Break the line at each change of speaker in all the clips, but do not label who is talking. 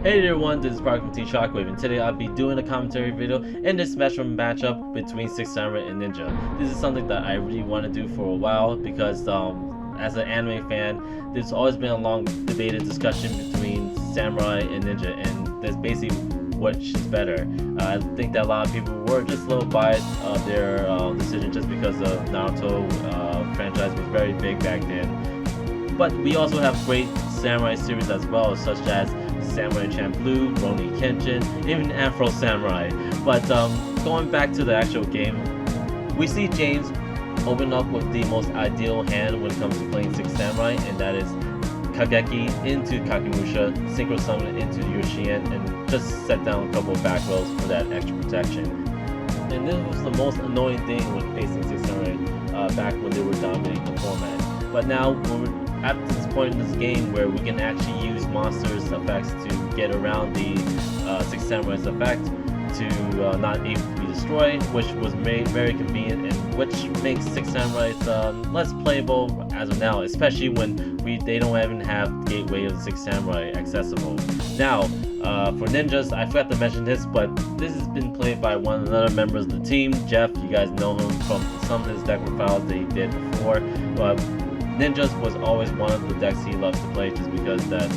Hey everyone, this is Park Team Shockwave, and today I'll be doing a commentary video in this matchup between Six Samurai and Ninja. This is something that I really want to do for a while because as an anime fan, there's always been a long debated discussion between Samurai and Ninja, and that's basically which is better. I think that a lot of people were just a little biased of their decision just because the Naruto franchise was very big back then. But we also have great Samurai series as well, such as Samurai Champloo, Rurouni Kenshin, even Afro Samurai. But going back to the actual game, we see James open up with the most ideal hand when it comes to playing Six Samurai, and that is Kageki into Kakemusha, Synchro Summon into Yoshien, and just set down a couple of back rows for that extra protection. And this was the most annoying thing when facing Six Samurai back when they were dominating the format. But now we're at this point in this game where we can actually use monsters effects to get around the Six Samurai's effect to not able to be destroyed, which was made very convenient and which makes Six Samurai's less playable as of now, especially when they don't even have Gateway of the Six Samurai accessible. Now, for ninjas, I forgot to mention this, but this has been played by one of the other members of the team, Jeff. You guys know him from some of his deck profiles that he did before, but Ninjas was always one of the decks he loves to play just because that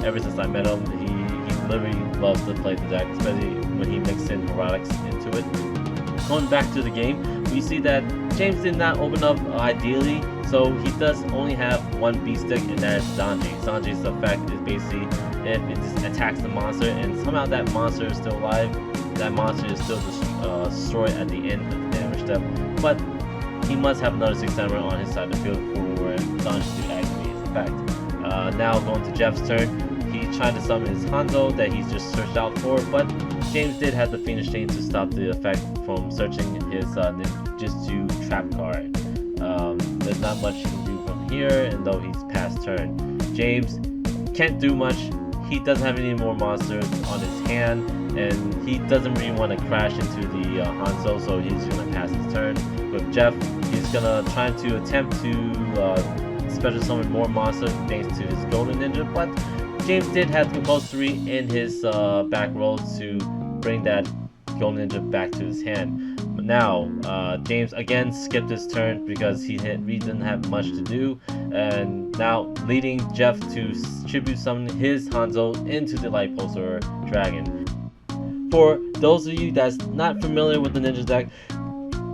ever since I met him, he literally loves to play the deck, especially when he mixed in Heretics into it. Going back to the game, we see that James did not open up ideally, so he does only have one beast stick, and that is Zanji. Zanji's effect is basically if it just attacks the monster and somehow that monster is still alive, that monster is still destroyed at the end of the damage step. But he must have another Six Samurai on his side of the field for Zanji to activate his effect. Now going to Jeff's turn, he tried to summon his Hanzo that he's just searched out for, but James did have the Phoenix Chain to stop the effect from searching his Ninjutsu trap card. There's not much he can do from here, and though he's past turn. James can't do much. He doesn't have any more monsters on his hand, and he doesn't really want to crash into the Hanzo, so he's going to pass his turn. With Jeff, he's going to try to attempt to special summon more monsters thanks to his Golden Ninja, but James did have Compulsory in his back row to bring that Golden Ninja back to his hand. But now, James again skipped his turn because he didn't have much to do, and now leading Jeff to tribute summon his Hanzo into the Light Pulsar Dragon. For those of you that's not familiar with the Ninja deck,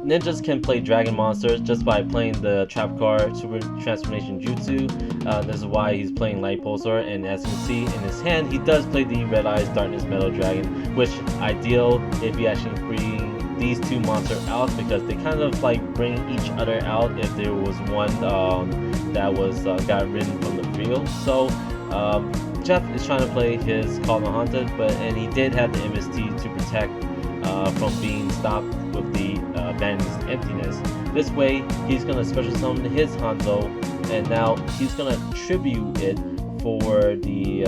Ninjas can play dragon monsters just by playing the trap card Super Transformation Jutsu. This is why he's playing Light Pulsar, and as you can see in his hand, he does play the Red Eyes Darkness Metal Dragon, which ideal if you actually bring these two monsters out, because they kind of like bring each other out if there was one that was got ridden from the field. So Jeff is trying to play his Call of the Haunted, and he did have the MST to protect from being stopped with the Vanish's Emptiness. This way, he's going to special summon his Hanzo, and now he's going to tribute it for the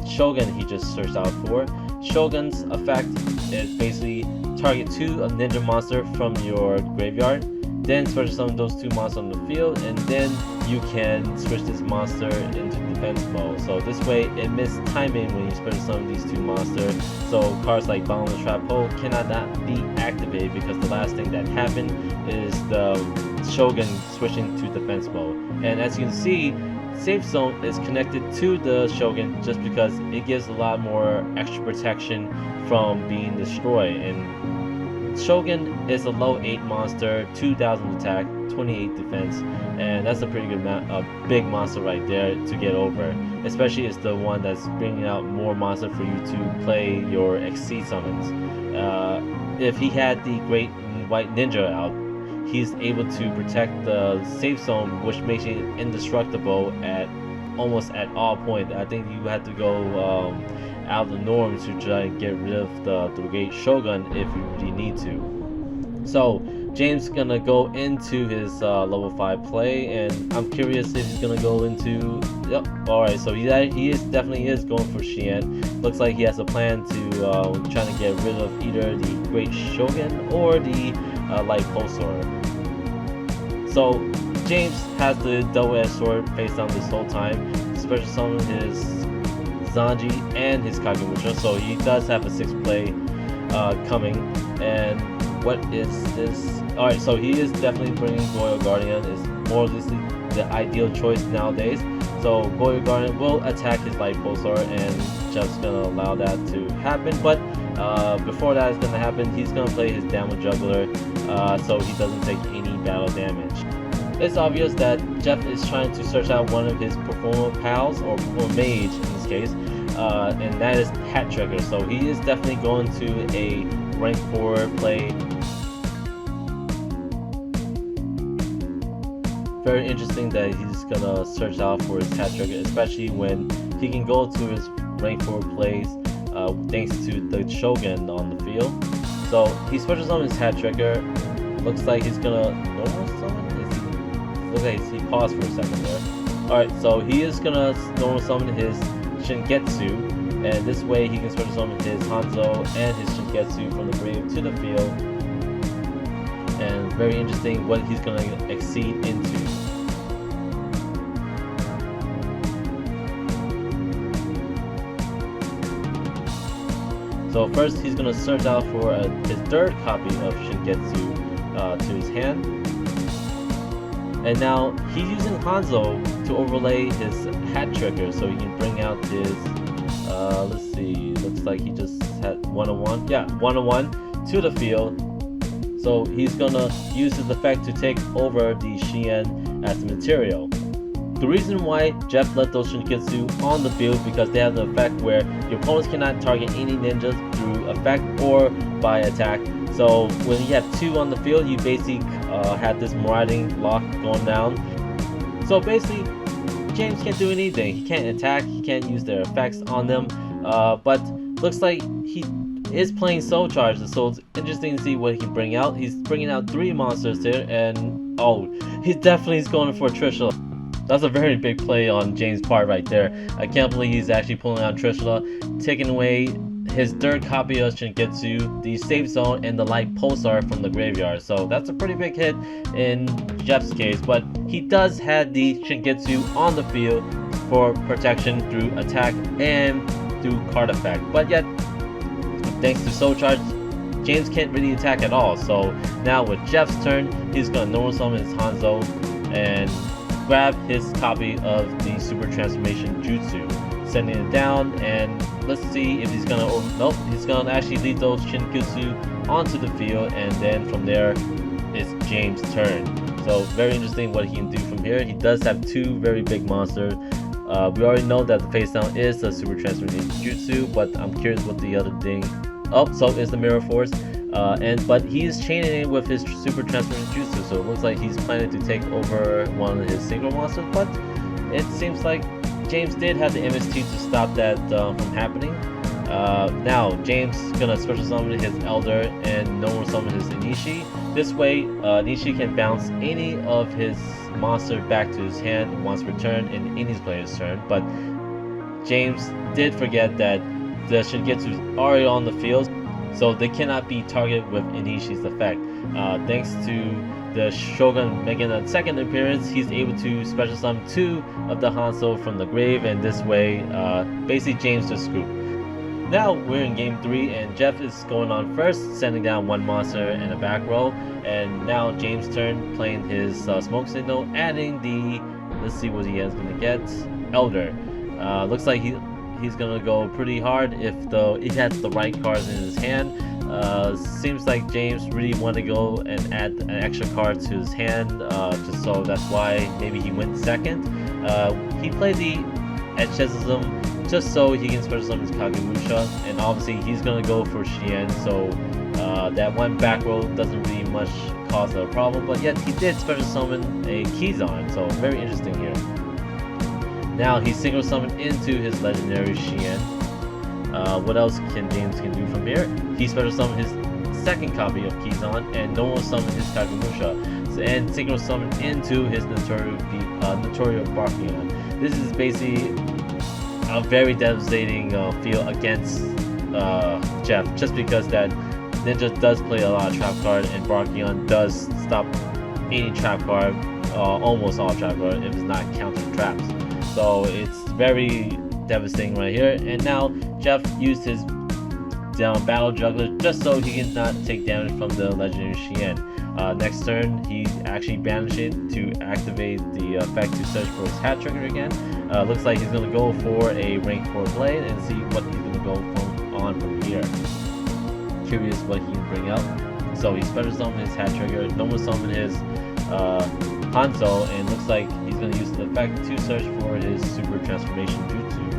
Shogun he just searched out for. Shogun's effect is basically target 2 ninja monster from your graveyard, then special summon those 2 monsters on the field, and then you can switch this monster into defense mode. So this way it missed timing when you special summon these 2 monsters, so cards like Bottomless Trap Hole cannot not be activated, because the last thing that happened is the Shogun switching to defense mode. And as you can see, Safe Zone is connected to the Shogun just because it gives a lot more extra protection from being destroyed. And Shogun is a low 8 monster, 2000 attack, 28 defense, and that's a pretty good big monster right there to get over. Especially it's the one that's bringing out more monster for you to play your XC summons. If he had the Great White Ninja out, he's able to protect the safe zone, which makes it indestructible at almost at all points. I think you have to go out of the norm to try to get rid of the Great Shogun if you really need to. So James is gonna go into his level 5 play, and I'm curious if he's gonna go into. Yep. All right. So he definitely is going for Shien. Looks like he has a plan to try to get rid of either the Great Shogun or the Light Pulsar. So James has the double-edged sword face down this whole time. Special summon his Zanji and his Kagemusha, so he does have a 6-play coming. And what is this? Alright, so he is definitely bringing Goyo Guardian. Is more or less the ideal choice nowadays. So Goyo Guardian will attack his Light Pulsar, and Jeff's gonna allow that to happen. But before that is gonna happen, he's gonna play his Damage Juggler, so he doesn't take any battle damage. It's obvious that Jeff is trying to search out one of his Performer pals, or Mage in this case, and that is Hat Tricker. So he is definitely going to a rank 4 play. Very interesting that he's gonna search out for his Hat Tricker, especially when he can go to his rank 4 plays thanks to the Shogun on the field. So he switches on his Hat Tricker. Looks like he's gonna normal summon. Looks like he paused for a second there. Alright, so he is gonna normal summon his Shingetsu, and this way he can special summon his Hanzo and his Shingetsu from the grave to the field. And very interesting what he's gonna exceed into. So first he's gonna search out for his 3rd copy of Shingetsu to his hand. And now he's using Hanzo to overlay his Hat Tricker, so he can bring out his, let's see, looks like he just had 101, yeah, 101 to the field. So he's gonna use his effect to take over the Shien as the material. The reason why Jeff let those Shingetsu on the field because they have the effect where your opponents cannot target any ninjas through effect or by attack. So when you have 2 on the field, you basically have this marauding lock going down. So basically, James can't do anything. He can't attack, he can't use their effects on them. But looks like he is playing Soul Charge, so it's interesting to see what he can bring out. He's bringing out 3 monsters here, and oh, he definitely is going for Trishula. That's a very big play on James' part right there. I can't believe he's actually pulling out Trishula, taking away his 3rd copy of Shingetsu, the Safe Zone, and the Light Pulsar from the graveyard. So that's a pretty big hit in Jeff's case, but he does have the Shingetsu on the field for protection through attack and through card effect. But yet, thanks to Soul Charge, James can't really attack at all. So now with Jeff's turn, he's gonna normal summon his Hanzo and grab his copy of the Super Transformation Jutsu, sending it down, and let's see if he's gonna, nope, he's gonna actually lead those Shingetsu onto the field, and then from there, it's James' turn. So very interesting what he can do from here. He does have 2 very big monsters. We already know that the face down is the Super Transformation Jutsu, but I'm curious what the other thing, oh, so is the Mirror Force. But he is chaining it with his Super Transformation Jutsu, so it looks like he's planning to take over one of his single monsters, but it seems like James did have the MST to stop that from happening. Now James is gonna special summon his Elder and normal summon his Inishi. This way Inishi can bounce any of his monster back to his hand once returned in any player's turn, but James did forget that the Shingetsu is already on the field, so they cannot be targeted with Inishi's effect. Thanks to the Shogun making a 2nd appearance, he's able to special summon 2 of the Hanzo from the grave, and this way, basically James just scooped. Now we're in game 3, and Jeff is going on first, sending down 1 monster and a back row, and now James' turn, playing his Smoke Signal, adding the, let's see what he is going to get, Elder. Looks like he's gonna go pretty hard if he has the right cards in his hand. Seems like James really want to go and add an extra card to his hand, just so that's why maybe he went 2nd. He played the Etchism just so he can special summon his Kagemusha, and obviously he's gonna go for Shien, so that 1 back row doesn't really much cause a problem, but yet he did special summon a Kizan, so very interesting here. Now he's single summoned into his legendary Shien. What else can James do from here? He special summoned his 2nd copy of Kizan and normal summoned his Kagemusha, and single summoned into his Notorio Barkion. This is basically a very devastating field against Jeff, just because that Ninja does play a lot of trap card, and Barkion does stop any trap card, almost all trap card, if it's not counting traps. So it's very devastating right here. And now Jeff used his down battle juggler just so he can not take damage from the legendary Shien. Next turn he actually banished it to activate the effect to search for his hat trigger again. Looks like he's going to go for a rank 4 blade and see what he's going to go from here. Curious what he can bring up. So he special summoned his hat trigger, normal summoned his Hanzo, and looks like he's going to use the effect to search for his super transformation jutsu.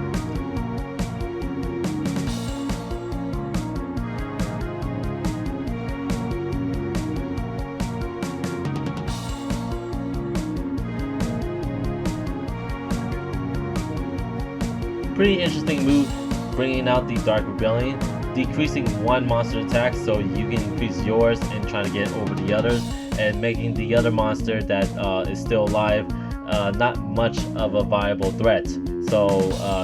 Pretty interesting move, bringing out the Dark Rebellion, decreasing one monster attack so you can increase yours and try to get over the others, and making the other monster that is still alive not much of a viable threat. So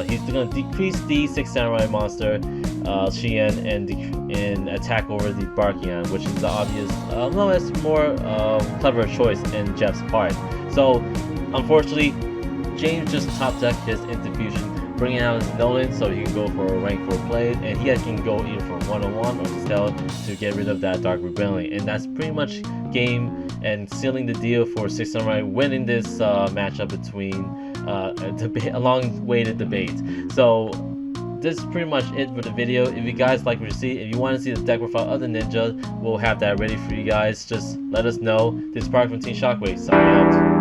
he's going to decrease the 6 Samurai monster, Shien, and attack over the Barkion, which is the obvious, more clever choice in Jeff's part. So unfortunately, James just top decked his Infusion, bringing out his Nolan so he can go for a rank 4 blade, and he can go either for 101 or stealth to get rid of that Dark Rebellion. And that's pretty much game and sealing the deal for 6 Samurai winning this matchup between a long-awaited debate. So this is pretty much it for the video. If you guys like what you see, if you want to see the deck profile of the ninja, we'll have that ready for you guys. Just let us know. This is Park from Team Shockwave, signing out.